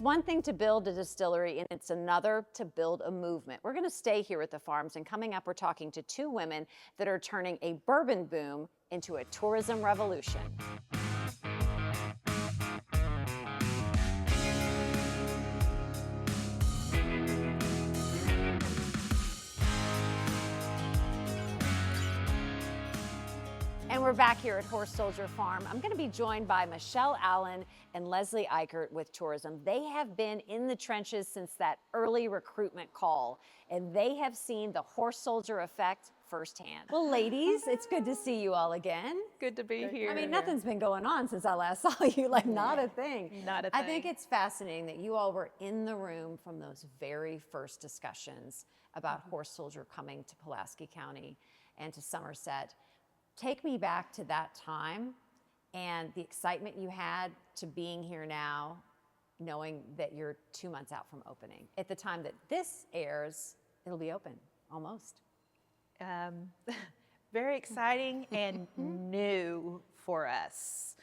One thing to build a distillery, and it's another to build a movement. We're going to stay here at the farms, and coming up, we're talking to two women that are turning a bourbon boom into a tourism revolution. And we're back here at Horse Soldier Farm. I'm going to be joined by Michelle Allen and Leslie Ikerd with tourism. They have been in the trenches since that early recruitment call, and they have seen the horse soldier effect firsthand. Well, ladies, it's good to see you all again. Good to be here. I mean, nothing's been going on since I last saw you, like not a thing. Not a thing. I think it's fascinating that you all were in the room from those very first discussions about horse soldier coming to Pulaski County and to Somerset. Take me back to that time and the excitement you had to being here now, knowing that you're 2 months out from opening. At the time that this airs, it'll be open, almost. Very exciting and new for us.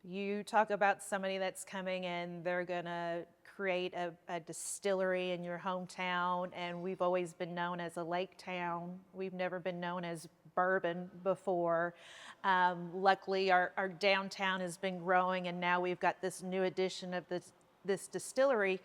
You talk about somebody that's coming and they're gonna create a distillery in your hometown, and we've always been known as a lake town. We've never been known as bourbon before. Luckily, our downtown has been growing, and now we've got this new addition of this distillery.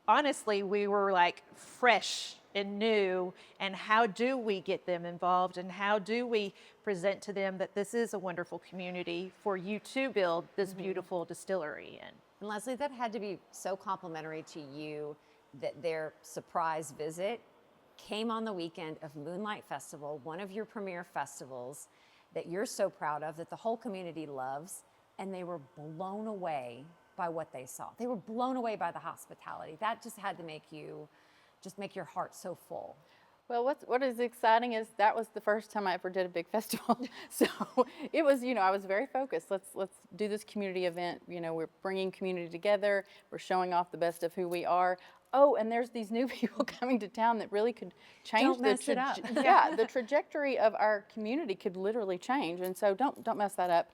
Honestly, we were like fresh and new, and how do we get them involved, and how do we present to them that this is a wonderful community for you to build this beautiful distillery in? And Leslie, that had to be so complimentary to you that their surprise visit came on the weekend of Moonlight Festival, one of your premier festivals that you're so proud of, that the whole community loves, and they were blown away by what they saw. They were blown away by the hospitality. That just had to make your heart so full. Well, what is exciting is that was the first time I ever did a big festival. So it was, I was very focused. Let's do this community event. We're bringing community together. We're showing off the best of who we are. Oh, and there's these new people coming to town that really could change the trajectory of our community could literally change. And so don't mess that up.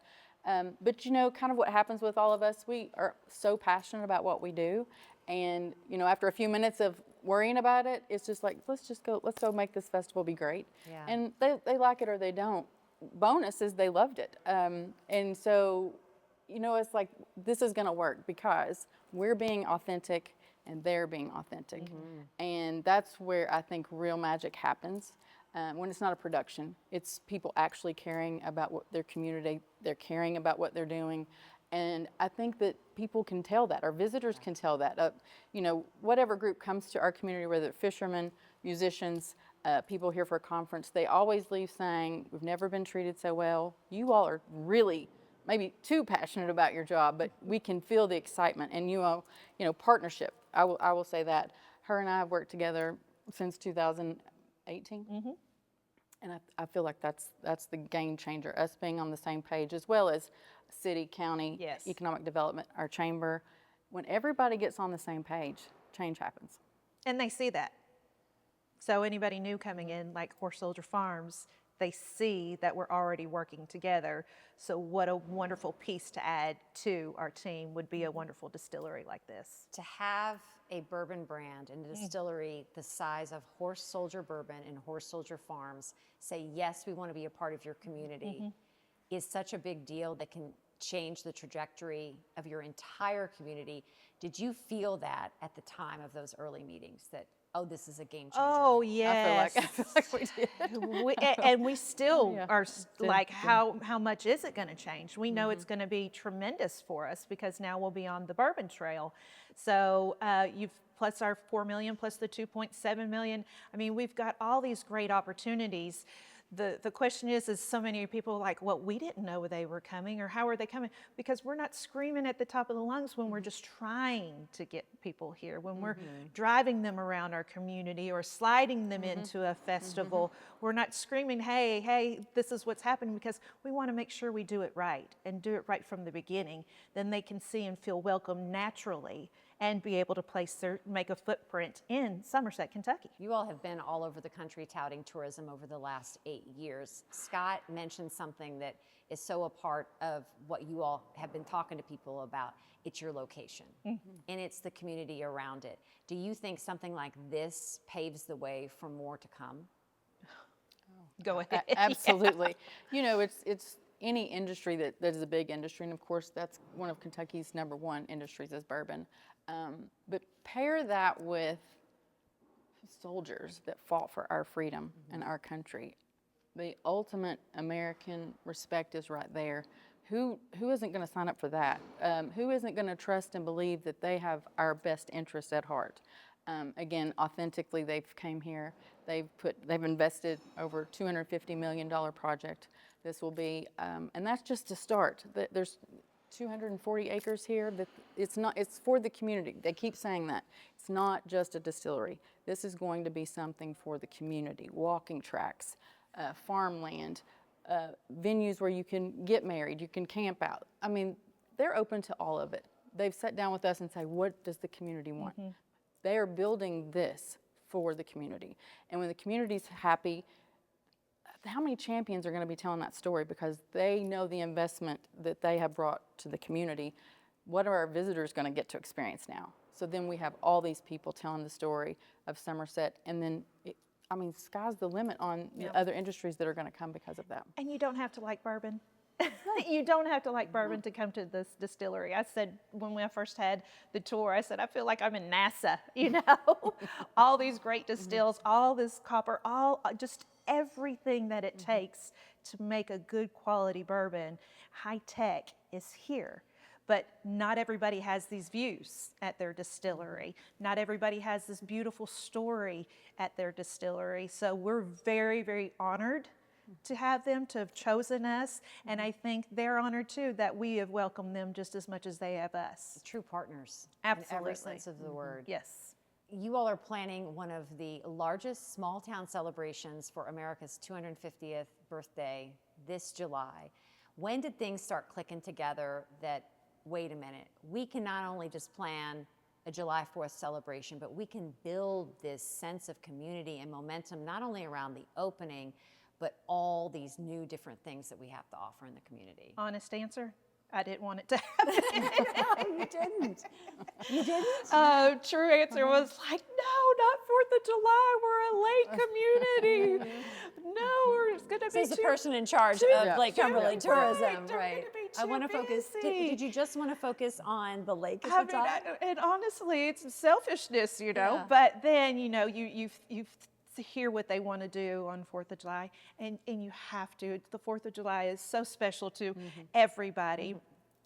But kind of what happens with all of us, we are so passionate about what we do. And, after a few minutes of worrying about it, it's just like, let's go make this festival be great. Yeah. And they like it or they don't. Bonus is they loved it. And so, it's like, this is going to work because we're being authentic and they're being authentic. Mm-hmm. And that's where I think real magic happens. When it's not a production, it's people actually caring about what their community, they're caring about what they're doing. And I think that people can tell that, our visitors can tell that. Whatever group comes to our community, whether it's fishermen, musicians, people here for a conference, they always leave saying, we've never been treated so well. You all are really maybe too passionate about your job, but we can feel the excitement. And partnership, I will say that. Her and I have worked together since 2018. Mm-hmm. And I feel like that's the game changer, us being on the same page, as well as city, county, yes, economic development, our chamber. When everybody gets on the same page, change happens. And they see that. So anybody new coming in, like Horse Soldier Farms, they see that we're already working together. So what a wonderful piece to add to our team would be a wonderful distillery like this. To have a bourbon brand and a distillery the size of Horse Soldier Bourbon and Horse Soldier Farms say, yes, we want to be a part of your community, is such a big deal that can change the trajectory of your entire community. Did you feel that at the time of those early meetings, that, oh, this is a game changer? Oh, yes. I feel like we did. And we still are like, how much is it going to change? We know it's going to be tremendous for us because now we'll be on the bourbon trail. So you've plus our 4 million, plus the 2.7 million. I mean, we've got all these great opportunities. The question is so many people are like, well, we didn't know they were coming, or how are they coming? Because we're not screaming at the top of the lungs when we're just trying to get people here, when we're driving them around our community or sliding them into a festival. We're not screaming, hey, this is what's happening, because we want to make sure we do it right and do it right from the beginning. Then they can see and feel welcome naturally. and be able to make a footprint in Somerset, Kentucky. You all have been all over the country touting tourism over the last 8 years. Scott mentioned something that is so a part of what you all have been talking to people about. It's your location, and it's the community around it. Do you think something like this paves the way for more to come? Go ahead. Absolutely. You know, it's any industry that is a big industry, and of course that's one of Kentucky's #1 industries is bourbon. But pair that with soldiers that fought for our freedom and our country. The ultimate American respect is right there. Who isn't going to sign up for that? Who isn't going to trust and believe that they have our best interests at heart? Again, authentically, they've came here. They've invested over $250 million project. This will be, and that's just to start. There's 240 acres here. That it's for the community. They keep saying that. It's not just a distillery. This is going to be something for the community. Walking tracks, farmland, venues where you can get married, you can camp out. I mean, they're open to all of it. They've sat down with us and say, what does the community want? They are building this for the community. And when the community's happy, how many champions are going to be telling that story because they know the investment that they have brought to the community? What are our visitors going to get to experience now? So then we have all these people telling the story of Somerset, and then sky's the limit on the other industries that are going to come because of that. And you don't have to like bourbon. You don't have to like bourbon to come to this distillery. I said when I first had the tour, I said, I feel like I'm in NASA, you know, all these great distills, all this copper, just everything that it takes to make a good quality bourbon, high tech is here. But not everybody has these views at their distillery. Not everybody has this beautiful story at their distillery. So we're very, very honored to have them, to have chosen us. And I think they're honored too that we have welcomed them just as much as they have us. True partners. Absolutely. In every sense of the word. Yes. You all are planning one of the largest small town celebrations for America's 250th birthday this July. When did things start clicking together that, wait a minute, we can not only just plan a July 4th celebration, but we can build this sense of community and momentum, not only around the opening, but all these new different things that we have to offer in the community? Honest answer, I didn't want it to happen. No, you didn't. You didn't? True answer was like, no, not 4th of July. We're a lake community. No, it's going to be This is the person in charge of Lake Cumberland Tourism, right? I want to focus. Did you just want to focus on the lake at the top? And honestly, it's selfishness, you know. Yeah. But then, you know, you hear what they want to do on 4th of July, and you have to. The 4th of July is so special to everybody.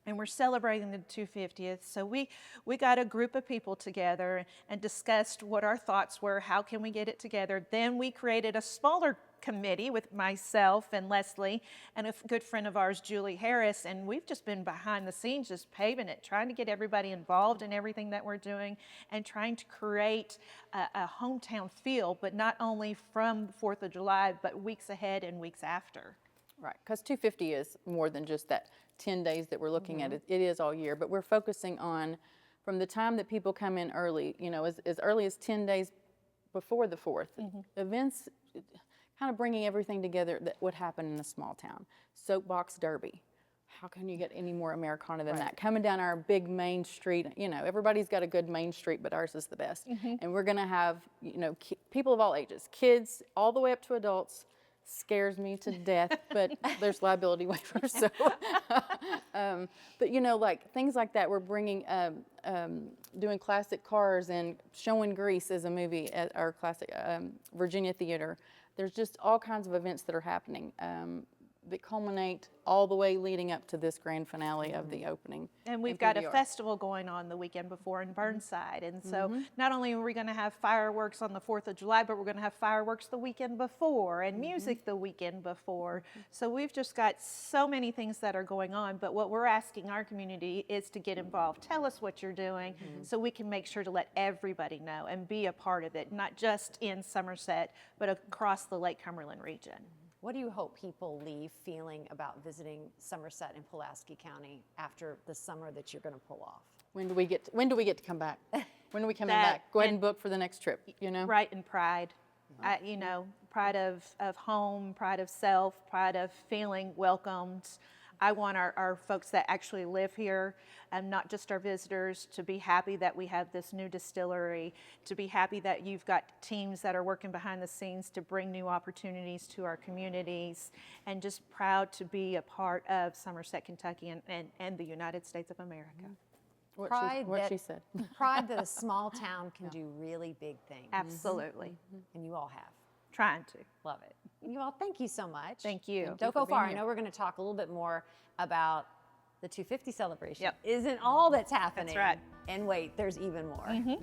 And we're celebrating the 250th. So we got a group of people together and discussed what our thoughts were, how can we get it together. Then we created a smaller committee with myself and Leslie and a good friend of ours, Julie Harris, and we've just been behind the scenes just paving it, trying to get everybody involved in everything that we're doing and trying to create a hometown feel, but not only from 4th of July, but weeks ahead and weeks after. Right, because 250 is more than just that 10 days that we're looking at. It is all year, but we're focusing on from the time that people come in early, you know, as early as 10 days before the 4th. Events, kind of bringing everything together that would happen in a small town. Soapbox Derby. How can you get any more Americana than that? Coming down our big main street, you know, everybody's got a good main street, but ours is the best. And we're going to have, you know, people of all ages, kids all the way up to adults. Scares me to death, but there's liability waivers. So, but you know, like things like that, we're bringing, doing classic cars and showing Grease as a movie at our classic Virginia Theater. There's just all kinds of events that are happening that culminate all the way leading up to this grand finale of the opening. And we've got a festival going on the weekend before in Burnside. And so not only are we going to have fireworks on the 4th of July, but we're going to have fireworks the weekend before and music the weekend before. So we've just got so many things that are going on. But what we're asking our community is to get involved. Tell us what you're doing so we can make sure to let everybody know and be a part of it, not just in Somerset, but across the Lake Cumberland region. What do you hope people leave feeling about visiting Somerset and Pulaski County after the summer that you're going to pull off? When do we get to come back? When are we coming That- back? Go ahead and and- book for the next trip, you know? Right, and pride. You know, pride of home, pride of self, pride of feeling welcomed. I want our folks that actually live here, and not just our visitors, to be happy that we have this new distillery, to be happy that you've got teams that are working behind the scenes to bring new opportunities to our communities, and just proud to be a part of Somerset, Kentucky, and the United States of America. What Pride she said. Pride that a small town can do really big things. Absolutely. And you all have. Trying to. Love it. You all, thank you so much. Thank you. Don't for go being far. I here. know we're going to talk a little bit more about the 250 celebration. Yep. Isn't all that's happening. right. And wait, there's even more.